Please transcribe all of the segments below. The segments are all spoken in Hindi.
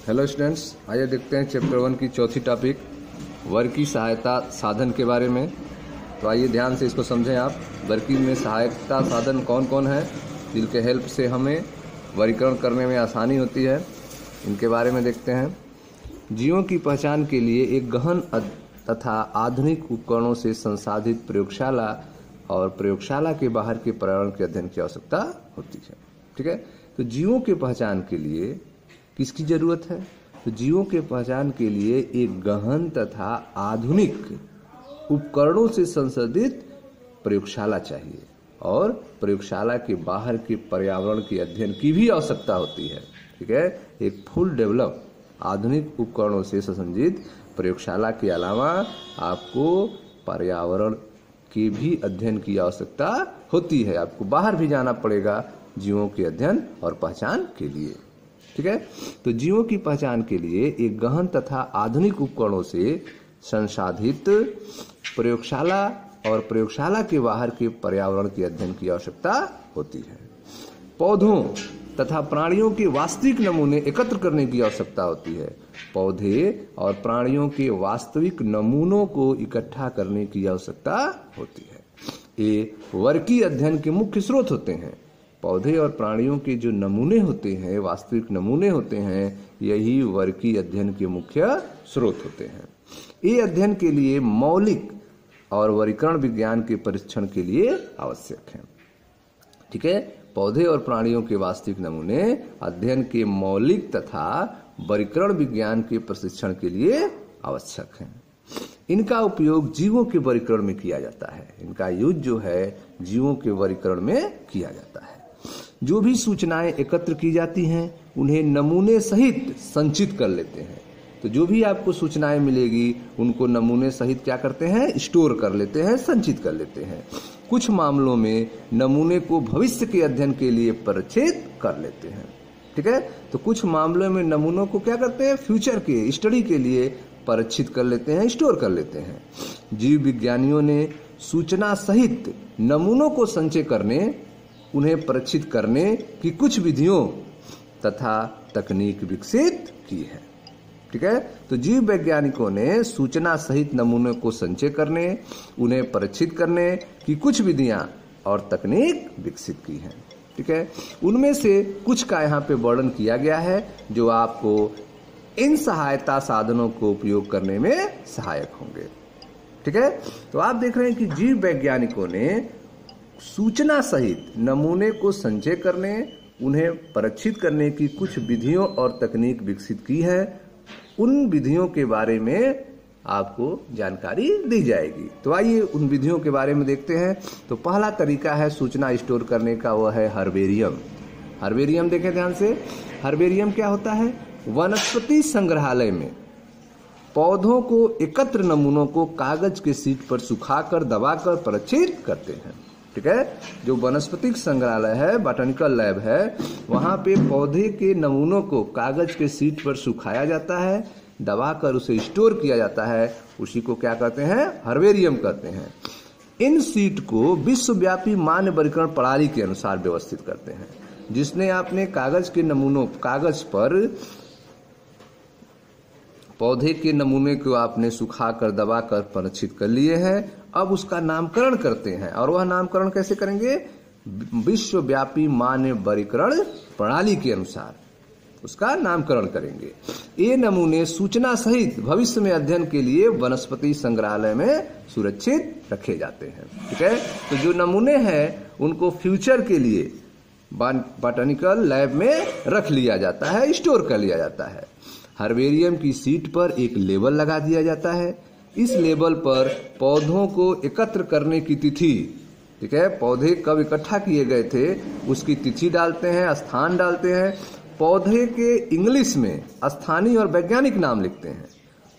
हेलो स्टूडेंट्स, आइए देखते हैं चैप्टर 1 की चौथी टॉपिक वर्की सहायता साधन के बारे में। तो आइए ध्यान से इसको समझें आप। वर्की में सहायता साधन कौन कौन है जिनके हेल्प से हमें वर्गीकरण करने में आसानी होती है, इनके बारे में देखते हैं। जीवों की पहचान के लिए एक गहन तथा आधुनिक उपकरणों से संसाधित प्रयोगशाला और प्रयोगशाला के बाहर के पर्यावरण के अध्ययन की आवश्यकता होती है। ठीक है, तो जीवों के पहचान के लिए किसकी जरूरत है? तो जीवों के पहचान के लिए एक गहन तथा आधुनिक उपकरणों से संसाधित प्रयोगशाला चाहिए और प्रयोगशाला के बाहर के पर्यावरण के अध्ययन की भी आवश्यकता होती है। ठीक है, एक फुल डेवलप आधुनिक उपकरणों से सुसज्जित प्रयोगशाला के अलावा आपको पर्यावरण के भी अध्ययन की आवश्यकता होती है। आपको बाहर भी जाना पड़ेगा जीवों के अध्ययन और पहचान के लिए। ठीक है, तो जीवों की पहचान के लिए एक गहन तथा आधुनिक उपकरणों से संसाधित प्रयोगशाला और प्रयोगशाला के बाहर के पर्यावरण के अध्ययन की आवश्यकता होती है। पौधों तथा प्राणियों के वास्तविक नमूने एकत्र करने की आवश्यकता होती है। पौधे और प्राणियों के वास्तविक नमूनों को इकट्ठा करने की आवश्यकता होती है। ये वर्की अध्ययन के मुख्य स्रोत होते हैं। पौधे और प्राणियों के जो नमूने होते हैं, वास्तविक नमूने होते हैं, यही वर्की अध्ययन के मुख्य स्रोत होते हैं। ये अध्ययन के लिए मौलिक और वर्गीकरण विज्ञान के परीक्षण के लिए आवश्यक है। ठीक है, पौधे और प्राणियों के वास्तविक नमूने अध्ययन के मौलिक तथा वर्गीकरण विज्ञान के प्रशिक्षण के लिए आवश्यक है। इनका उपयोग जीवों के वर्गीकरण में किया जाता है। इनका यूज जो है जीवों के वर्गीकरण में किया जाता है। जो भी सूचनाएं एकत्र की जाती हैं उन्हें नमूने सहित संचित कर लेते हैं। तो जो भी आपको सूचनाएं मिलेगी उनको नमूने सहित क्या करते हैं? स्टोर कर लेते हैं, संचित कर लेते हैं। कुछ मामलों में नमूने को भविष्य के अध्ययन के लिए परिचित कर लेते हैं। ठीक है, तो कुछ मामलों में नमूनों को क्या करते हैं? फ्यूचर के स्टडी के लिए परिचित कर लेते हैं, स्टोर कर लेते हैं। जीव विज्ञानियों ने सूचना सहित नमूनों को संचय करने, उन्हें परिचित करने की कुछ विधियों तथा तकनीक विकसित की है। ठीक है, तो जीव वैज्ञानिकों ने सूचना सहित नमूनों को संचय करने, उन्हें परिचित करने की कुछ विधियां और तकनीक विकसित की है। ठीक है, उनमें से कुछ का यहाँ पे वर्णन किया गया है जो आपको इन सहायता साधनों को उपयोग करने में सहायक होंगे। ठीक है, तो आप देख रहे हैं कि जीव वैज्ञानिकों ने सूचना सहित नमूने को संचय करने, उन्हें परिचित करने की कुछ विधियों और तकनीक विकसित की है। उन विधियों के बारे में आपको जानकारी दी जाएगी। तो आइए उन विधियों के बारे में देखते हैं। तो पहला तरीका है सूचना स्टोर करने का, वह है हर्बेरियम। हर्बेरियम देखें ध्यान से। हर्बेरियम क्या होता है? वनस्पति संग्रहालय में पौधों को एकत्र नमूनों को कागज के शीट पर सुखाकर दबाकर परिचित करते हैं। ठीक है, जो वनस्पतिक संग्रहालय है, बॉटनिकल लैब है, वहां पे पौधे के नमूनों को कागज के शीट पर सुखाया जाता है, दबाकर उसे स्टोर किया जाता है। उसी को क्या कहते हैं? हर्बेरियम कहते हैं। इन शीट को विश्वव्यापी मान्य वर्गीकरण प्रणाली के अनुसार व्यवस्थित करते हैं। जिसने आपने कागज के नमूनों, कागज पर पौधे के नमूने को आपने सुखाकर दबाकर परिचित कर लिए हैं, अब उसका नामकरण करते हैं। और वह नामकरण कैसे करेंगे? विश्वव्यापी मान्य वर्गीकरण प्रणाली के अनुसार उसका नामकरण करेंगे। ये नमूने सूचना सहित भविष्य में अध्ययन के लिए वनस्पति संग्रहालय में सुरक्षित रखे जाते हैं। ठीक है, तो जो नमूने हैं उनको फ्यूचर के लिए बॉटनिकल लैब में रख लिया जाता है, स्टोर कर लिया जाता है। हर्बेरियम की शीट पर एक लेबल लगा दिया जाता है। इस लेबल पर पौधों को एकत्र करने की तिथि, ठीक है, पौधे कब इकट्ठा किए गए थे उसकी तिथि डालते हैं, स्थान डालते हैं। पौधे के इंग्लिश में स्थानीय और वैज्ञानिक नाम लिखते हैं।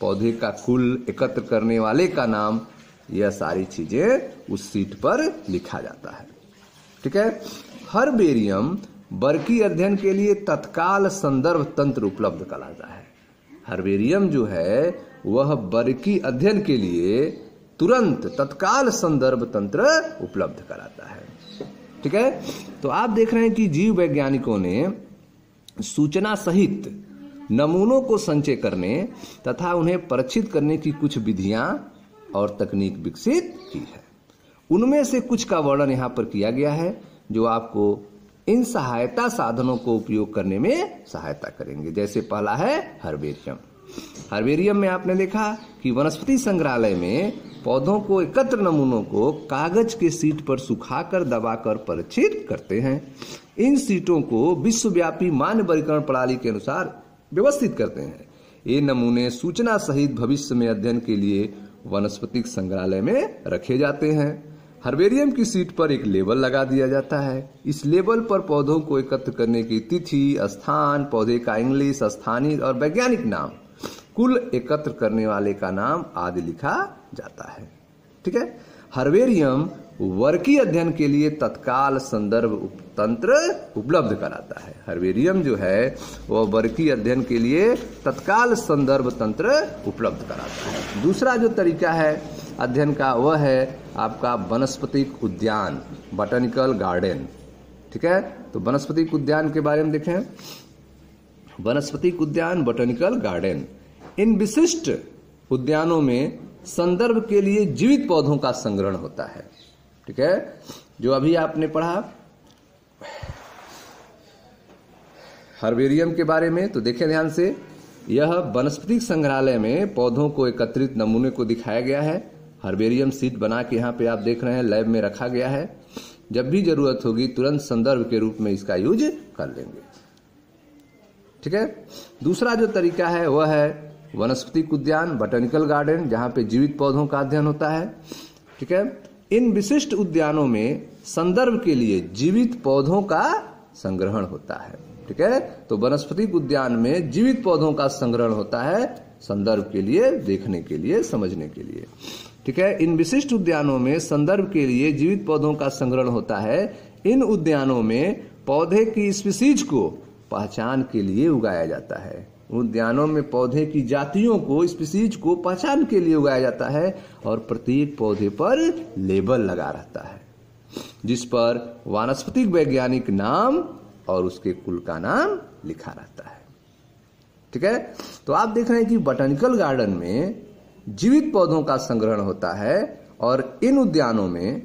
पौधे का कुल एकत्र करने वाले का नाम, यह सारी चीजें उस शीट पर लिखा जाता है। ठीक है, हर्बेरियम वर्की अध्ययन के लिए तत्काल संदर्भ तंत्र उपलब्ध कराता है। हर्बेरियम जो है वह वर्की अध्ययन के लिए तुरंत तत्काल संदर्भ तंत्र उपलब्ध कराता है। ठीक है, तो आप देख रहे हैं कि जीव वैज्ञानिकों ने सूचना सहित नमूनों को संचय करने तथा उन्हें परीक्षित करने की कुछ विधियां और तकनीक विकसित की है। उनमें से कुछ का वर्णन यहाँ पर किया गया है जो आपको इन सहायता साधनों को उपयोग करने में सहायता करेंगे। जैसे पहला है हर्बेरियम। हर्बेरियम में आपने देखा कि वनस्पति संग्रहालय में पौधों को एकत्र नमूनों को कागज के शीट पर सुखाकर दबाकर परीक्षित करते हैं। इन शीटों को विश्वव्यापी मान्य वर्गीकरण प्रणाली के अनुसार व्यवस्थित करते हैं। ये नमूने सूचना सहित भविष्य में अध्ययन के लिए वनस्पतिक संग्रहालय में रखे जाते हैं। हर्बेरियम की शीट पर एक लेबल लगा दिया जाता है। इस लेबल पर पौधों को एकत्र करने की तिथि, स्थान, पौधे का इंग्लिश, स्थानीय और वैज्ञानिक नाम, कुल एकत्र करने वाले का नाम आदि लिखा जाता है। ठीक है। हर्बेरियम वर्की अध्ययन के लिए तत्काल संदर्भ तंत्र उपलब्ध कराता है। हर्बेरियम जो है वह वर्की अध्ययन के लिए तत्काल संदर्भ तंत्र उपलब्ध कराता है। दूसरा जो तरीका है अध्ययन का वह है आपका वनस्पतिक उद्यान, बॉटनिकल गार्डन। ठीक है। तो वनस्पतिक उद्यान के बारे में देखें। वनस्पतिक उद्यान, बॉटनिकल गार्डन, इन विशिष्ट उद्यानों में संदर्भ के लिए जीवित पौधों का संग्रहण होता है। ठीक है। जो अभी आपने पढ़ा हर्बेरियम के बारे में, तो देखें ध्यान से, यह वनस्पतिक संग्रहालय में पौधों को एकत्रित नमूने को दिखाया गया है। हर्बेरियम शीट बना के यहाँ पे आप देख रहे हैं लैब में रखा गया है। जब भी जरूरत होगी तुरंत संदर्भ के रूप में इसका यूज कर लेंगे। ठीक है। दूसरा जो तरीका है वह है वनस्पतिक उद्यान, बॉटनिकल गार्डन, जहाँ पे जीवित पौधों का अध्ययन होता है। ठीक है। इन विशिष्ट उद्यानों में संदर्भ के लिए जीवित पौधों का संग्रहण होता है। ठीक है। तो वनस्पतिक उद्यान में जीवित पौधों का संग्रहण होता है संदर्भ के लिए, देखने के लिए, समझने के लिए। ठीक है। इन विशिष्ट उद्यानों में संदर्भ के लिए जीवित पौधों का संग्रहण होता है। इन उद्यानों में पौधे की स्पीसीज को पहचान के लिए उगाया जाता है। उद्यानों में पौधे की जातियों को, स्पीसीज को पहचान के लिए उगाया जाता है और प्रत्येक पौधे पर लेबल लगा रहता है जिस पर वानस्पतिक वैज्ञानिक नाम और उसके कुल का नाम लिखा रहता है। ठीक है। तो आप देख रहे हैं कि बॉटनिकल गार्डन में जीवित पौधों का संग्रहण होता है और इन उद्यानों में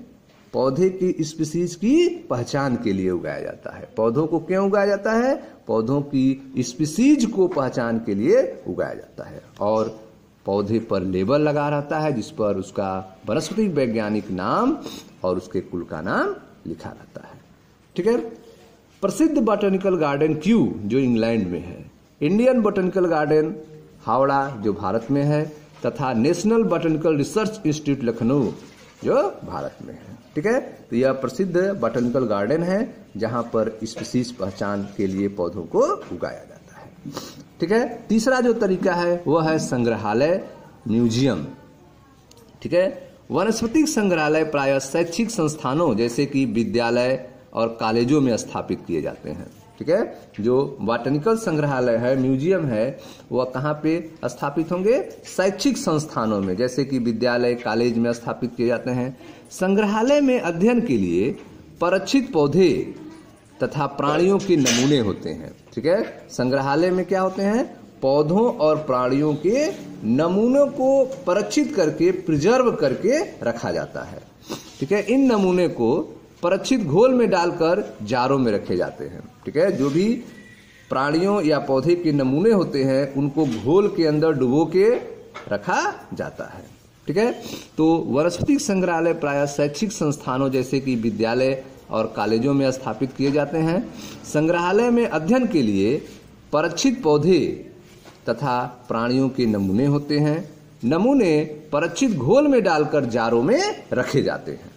पौधे की स्पीसीज की पहचान के लिए उगाया जाता है। पौधों को क्यों उगाया जाता है? पौधों की स्पीसीज को पहचान के लिए उगाया जाता है और पौधे पर लेबल लगा रहता है जिस पर उसका वनस्पतिक वैज्ञानिक नाम और उसके कुल का नाम लिखा रहता है। ठीक है। प्रसिद्ध बॉटनिकल गार्डन क्यू जो इंग्लैंड में है, इंडियन बॉटनिकल गार्डन हावड़ा जो भारत में है, तथा national botanical research institute Lucknow जो भारत में है। ठीक है। तो यह प्रसिद्ध बॉटनिकल गार्डन है जहां पर स्पीसीज पहचान के लिए पौधों को उगाया जाता है। ठीक है। तीसरा जो तरीका है वह है संग्रहालय, म्यूजियम। ठीक है। वनस्पतिक संग्रहालय प्रायः शैक्षिक संस्थानों जैसे कि विद्यालय और कॉलेजों में स्थापित किए जाते हैं। ठीक है। जो बॉटनिकल संग्रहालय है, म्यूजियम है, वह कहाँ पे स्थापित होंगे? शैक्षिक संस्थानों में, जैसे कि विद्यालय, कॉलेज में स्थापित किए जाते हैं। संग्रहालय में अध्ययन के लिए परीक्षित पौधे तथा प्राणियों के नमूने होते हैं। ठीक है। संग्रहालय में क्या होते हैं? पौधों और प्राणियों के नमूनों को परीक्षित करके, प्रिजर्व करके रखा जाता है। ठीक है। इन नमूने को परीक्षित घोल में डालकर जारों में रखे जाते हैं। ठीक है। जो भी प्राणियों या पौधे के नमूने होते हैं उनको घोल के अंदर डुबो के रखा जाता है। ठीक है। तो वनस्पतिक संग्रहालय प्रायः शैक्षिक संस्थानों जैसे कि विद्यालय और कॉलेजों में स्थापित किए जाते हैं। संग्रहालय में अध्ययन के लिए परीक्षित पौधे तथा प्राणियों के नमूने होते हैं। नमूने परीक्षित घोल में डालकर जारों में रखे जाते हैं।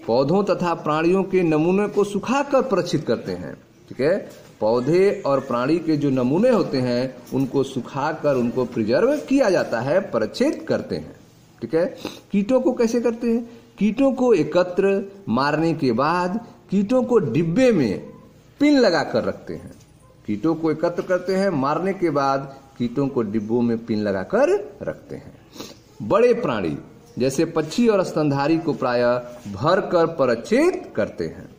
पौधों तथा प्राणियों के नमूने को सुखाकर परीक्षित करते हैं। ठीक है। पौधे और प्राणी के जो नमूने होते हैं उनको सुखाकर उनको प्रिजर्व किया जाता है, परीक्षित करते हैं। ठीक है। कीटों को कैसे करते हैं? कीटों को एकत्र मारने के बाद कीटों को डिब्बे में पिन लगाकर रखते हैं। कीटों को एकत्र करते हैं, मारने के बाद कीटों को डिब्बों में पिन लगाकर रखते हैं। बड़े प्राणी जैसे पक्षी और स्तनधारी को प्रायः भर कर परीक्षित करते हैं।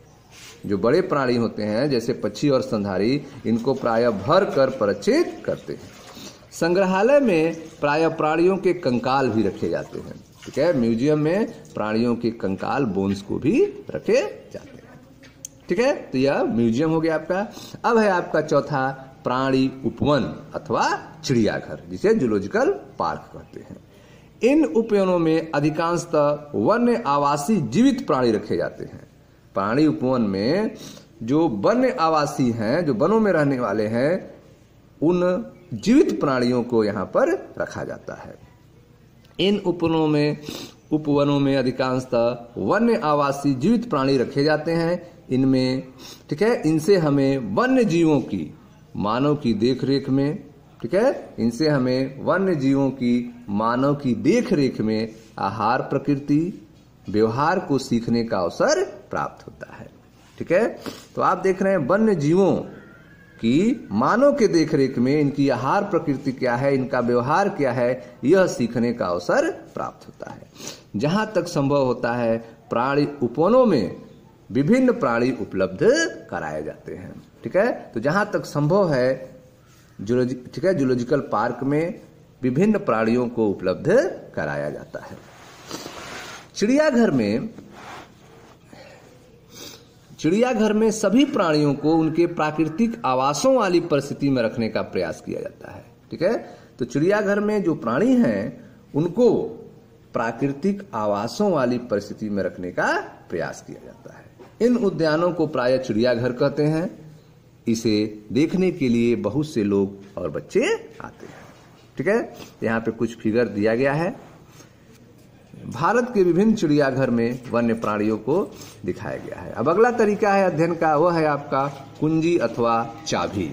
जो बड़े प्राणी होते हैं जैसे पक्षी और स्तनधारी, इनको प्रायः भर कर परिचित करते हैं। संग्रहालय में प्रायः प्राणियों के कंकाल भी रखे जाते हैं। ठीक है, म्यूजियम में प्राणियों के कंकाल, बोन्स को भी रखे जाते हैं। ठीक है, तो यह म्यूजियम हो गया आपका। अब है आपका चौथा प्राणी उपवन अथवा चिड़ियाघर, जिसे जूलॉजिकल पार्क कहते हैं। इन उपवनों में अधिकांशतः वन्य आवासी जीवित प्राणी रखे जाते हैं। प्राणी उपवन में जो वन्य आवासी हैं, जो वनों में रहने वाले हैं, उन जीवित प्राणियों को यहाँ पर रखा जाता है। इन उपवनों में अधिकांशतः वन्य आवासी जीवित प्राणी रखे जाते हैं। इनमें, ठीक है, इनसे हमें वन्य जीवों की, मानव की देखरेख में, ठीक है, इनसे हमें वन्य जीवों की मानव की देखरेख में आहार, प्रकृति, व्यवहार को सीखने का अवसर प्राप्त होता है। ठीक है, तो आप देख रहे हैं वन्य जीवों की मानव के देखरेख में इनकी आहार प्रकृति क्या है, इनका व्यवहार क्या है, यह सीखने का अवसर प्राप्त होता है। जहां तक संभव होता है प्राणी उपवनों में विभिन्न प्राणी उपलब्ध कराए जाते हैं। ठीक है, तो जहां तक संभव है ठीक है, जूलॉजिकल पार्क में विभिन्न प्राणियों को उपलब्ध कराया जाता है। चिड़ियाघर में सभी प्राणियों को उनके प्राकृतिक आवासों वाली परिस्थिति में रखने का प्रयास किया जाता है। ठीक है, तो चिड़ियाघर में जो प्राणी हैं उनको प्राकृतिक आवासों वाली परिस्थिति में रखने का प्रयास किया जाता है। इन उद्यानों को प्रायः चिड़ियाघर कहते हैं। इसे देखने के लिए बहुत से लोग और बच्चे आते हैं। ठीक है, यहाँ पे कुछ फिगर दिया गया है। भारत के विभिन्न चिड़ियाघर में वन्य प्राणियों को दिखाया गया है। अब अगला तरीका है अध्ययन का, वह है आपका कुंजी अथवा चाबी।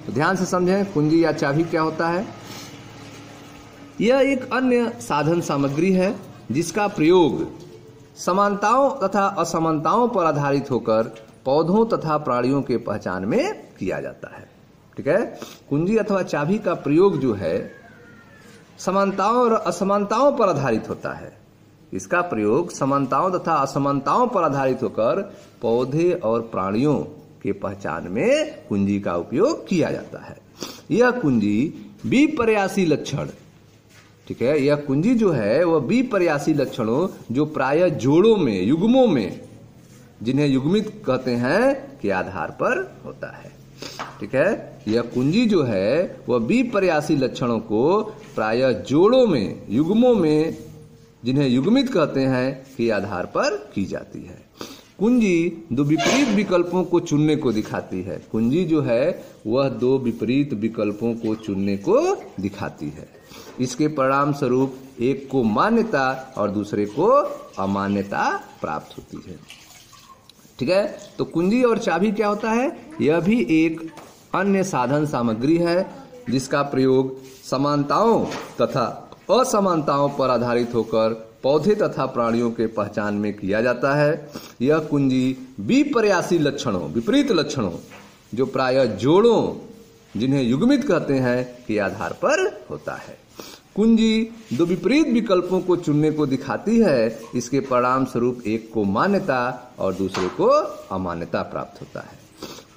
तो ध्यान से समझें, कुंजी या चाबी क्या होता है। यह एक अन्य साधन सामग्री है जिसका प्रयोग समानताओं तथा असमानताओं पर आधारित होकर पौधों तथा प्राणियों के पहचान में किया जाता है। ठीक है, कुंजी अथवा चाबी का प्रयोग जो है समानताओं और असमानताओं पर आधारित होता है। इसका प्रयोग समानताओं तथा असमानताओं पर आधारित होकर पौधे और प्राणियों के पहचान में कुंजी का उपयोग किया जाता है। यह कुंजी विपर्यासी लक्षण, ठीक है, यह कुंजी जो है वह विपर्यासी लक्षणों जो प्रायः जोड़ों में, युग्मों में, जिन्हें युग्मित कहते हैं, के आधार पर होता है। ठीक है, यह कुंजी जो है वह विपर्यासी लक्षणों को प्रायः जोड़ों में, युग्मों में, जिन्हें युग्मित कहते हैं, के आधार पर की जाती है। कुंजी दो विपरीत विकल्पों को चुनने को दिखाती है। कुंजी जो है वह दो विपरीत विकल्पों को चुनने को दिखाती है। इसके परिणाम स्वरूप एक को मान्यता और दूसरे को अमान्यता प्राप्त होती है। ठीक है, तो कुंजी और चाबी क्या होता है, यह भी एक अन्य साधन सामग्री है जिसका प्रयोग समानताओं तथा असमानताओं पर आधारित होकर पौधे तथा प्राणियों के पहचान में किया जाता है। यह कुंजी विपर्यासी लक्षणों, विपरीत लक्षणों जो प्रायः जोड़ों, जिन्हें युग्मित कहते हैं, के आधार पर होता है। कुंजी दो विपरीत विकल्पों को चुनने को दिखाती है। इसके परिणाम स्वरूप एक को मान्यता और दूसरे को अमान्यता प्राप्त होता है।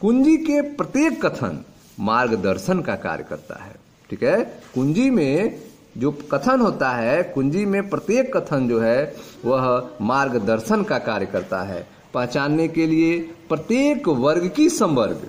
कुंजी के प्रत्येक कथन मार्गदर्शन का कार्य करता है। ठीक है, कुंजी में जो कथन होता है, कुंजी में प्रत्येक कथन जो है वह मार्गदर्शन का कार्य करता है। पहचानने के लिए प्रत्येक वर्ग की संवर्ग,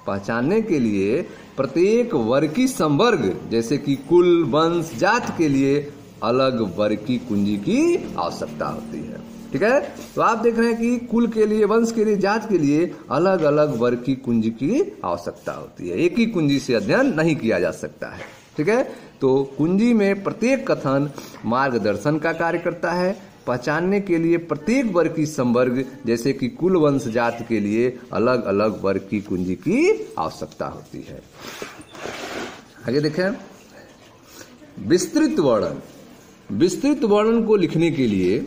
पहचानने के लिए प्रत्येक वर्ग की संवर्ग, जैसे कि कुल, वंश, जात के लिए अलग वर्ग की कुंजी की आवश्यकता होती है। ठीक है, तो आप देख रहे हैं कि कुल के लिए, वंश के लिए, जात के लिए अलग अलग वर्ग की कुंजी की आवश्यकता होती है। एक ही कुंजी से अध्ययन नहीं किया जा सकता है। ठीक है, तो कुंजी में प्रत्येक कथन मार्गदर्शन का कार्य करता है। पहचानने के लिए प्रत्येक वर्ग की संवर्ग, जैसे कि कुल, वंश, जात के लिए अलग अलग वर्ग की कुंजी की आवश्यकता होती है। आगे देखें, विस्तृत वर्णन। विस्तृत वर्णन को लिखने के लिए,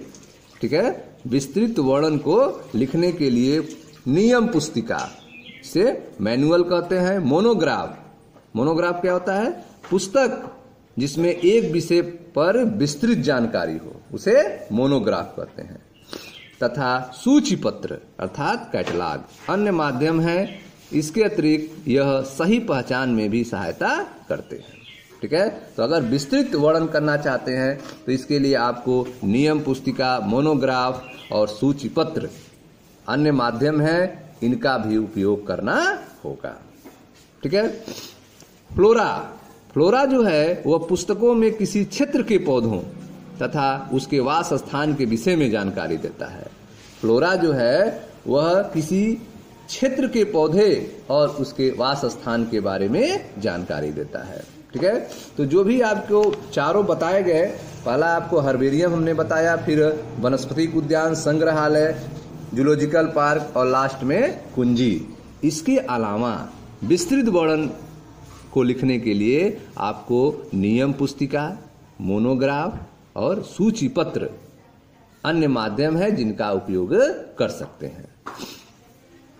ठीक है, विस्तृत वर्णन को लिखने के लिए नियम पुस्तिका से मैनुअल कहते हैं। मोनोग्राफ, मोनोग्राफ क्या होता है, पुस्तक जिसमें एक विषय पर विस्तृत जानकारी हो, उसे मोनोग्राफ कहते हैं। तथा सूची पत्र अर्थात कैटलॉग अन्य माध्यम है। इसके अतिरिक्त यह सही पहचान में भी सहायता करते हैं। ठीक है, तो अगर विस्तृत वर्णन करना चाहते हैं तो इसके लिए आपको नियम पुस्तिका, मोनोग्राफ और सूची पत्र अन्य माध्यम है, इनका भी उपयोग करना होगा। ठीक है। फ्लोरा जो है वह पुस्तकों में किसी क्षेत्र के पौधों तथा उसके वास स्थान के विषय में जानकारी देता है। फ्लोरा जो है वह किसी क्षेत्र के पौधे और उसके वास स्थान के बारे में जानकारी देता है। ठीक है, तो जो भी आपको चारों बताए गए, पहला आपको हर्बेरियम हमने बताया, फिर वनस्पति उद्यान, संग्रहालय, जूलॉजिकल पार्क और लास्ट में कुंजी। इसके अलावा विस्तृत वर्णन को लिखने के लिए आपको नियम पुस्तिका, मोनोग्राफ और सूची पत्र अन्य माध्यम है जिनका उपयोग कर सकते हैं।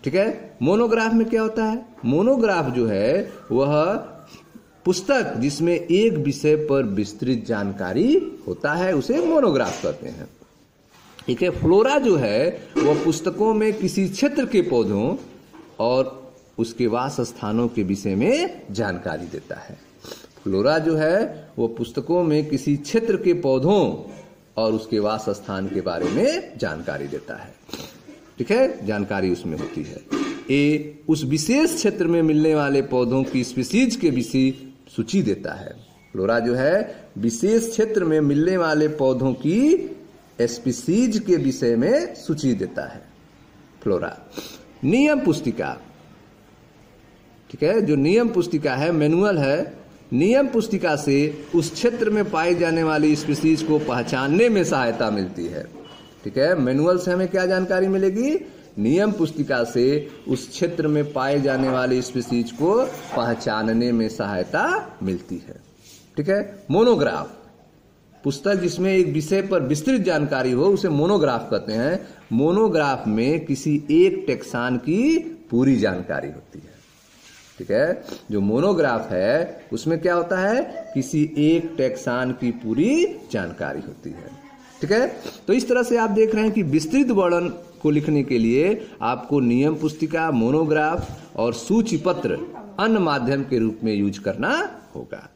ठीक है, मोनोग्राफ में क्या होता है? मोनोग्राफ जो है वह पुस्तक जिसमें एक विषय पर विस्तृत जानकारी होता है उसे मोनोग्राफ कहते हैं। ठीक है, फ्लोरा जो है वह पुस्तकों में किसी क्षेत्र के पौधों और उसके वास स्थानों के विषय में जानकारी देता है। फ्लोरा जो है वो पुस्तकों में किसी क्षेत्र के पौधों और उसके वास स्थान के बारे में जानकारी देता है। ठीक है, जानकारी उसमें होती है। ए उस विशेष क्षेत्र में मिलने वाले पौधों की स्पीसीज के विषय सूची देता है। फ्लोरा जो है विशेष क्षेत्र में मिलने वाले पौधों की स्पीसीज के विषय में सूची देता है फ्लोरा। नियम पुस्तिका, ठीक है, जो नियम पुस्तिका है, मैनुअल है, नियम पुस्तिका से उस क्षेत्र में पाई जाने वाली स्पीसीज को पहचानने में सहायता मिलती है। ठीक है, मैनुअल से हमें क्या जानकारी मिलेगी? नियम पुस्तिका से उस क्षेत्र में पाए जाने वाली स्पीसीज को पहचानने में सहायता मिलती है। ठीक है, मोनोग्राफ, पुस्तक जिसमें एक विषय पर विस्तृत जानकारी हो उसे मोनोग्राफ कहते हैं। मोनोग्राफ में किसी एक टेक्सान की पूरी जानकारी होती है। ठीक है, जो मोनोग्राफ है उसमें क्या होता है? किसी एक टेक्सान की पूरी जानकारी होती है। ठीक है, तो इस तरह से आप देख रहे हैं कि विस्तृत वर्णन को लिखने के लिए आपको नियम पुस्तिका, मोनोग्राफ और सूची पत्र अन्य माध्यम के रूप में यूज करना होगा।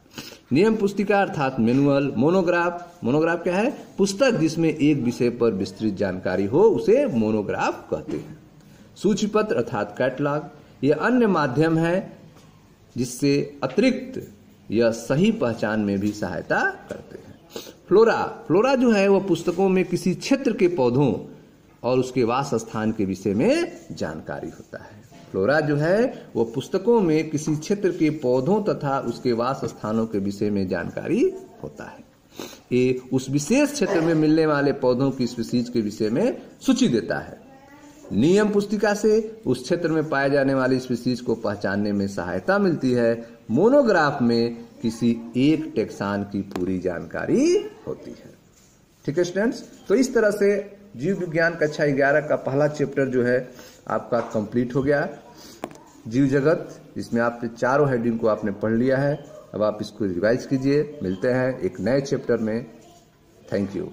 नियम पुस्तिका अर्थात मैनुअल, मोनोग्राफ क्या है? पुस्तक जिसमें एक विषय पर विस्तृत जानकारी हो उसे मोनोग्राफ कहते हैं। सूची पत्र अर्थात कैटलॉग, ये अन्य माध्यम है जिससे अतिरिक्त यह सही पहचान में भी सहायता करते हैं। फ्लोरा जो है वह पुस्तकों में किसी क्षेत्र के पौधों और उसके वास स्थान के विषय में जानकारी होता है। फ्लोरा जो है वह पुस्तकों में किसी क्षेत्र के पौधों तथा उसके वास स्थानों के विषय में जानकारी होता है। ये उस विशेष क्षेत्र में मिलने वाले पौधों की स्पीसीज के विषय में सूची देता है। नियम पुस्तिका से उस क्षेत्र में पाए जाने वाली स्पीसीज को पहचानने में सहायता मिलती है। मोनोग्राफ में किसी एक टेक्सान की पूरी जानकारी होती है। ठीक है स्टूडेंट्स, तो इस तरह से जीव विज्ञान कक्षा 11 का पहला चैप्टर जो है आपका कंप्लीट हो गया। जीव जगत, जिसमें आपने चारों हेडिंग को आपने पढ़ लिया है। अब आप इसको रिवाइज कीजिए। मिलते हैं एक नए चैप्टर में। Thank you.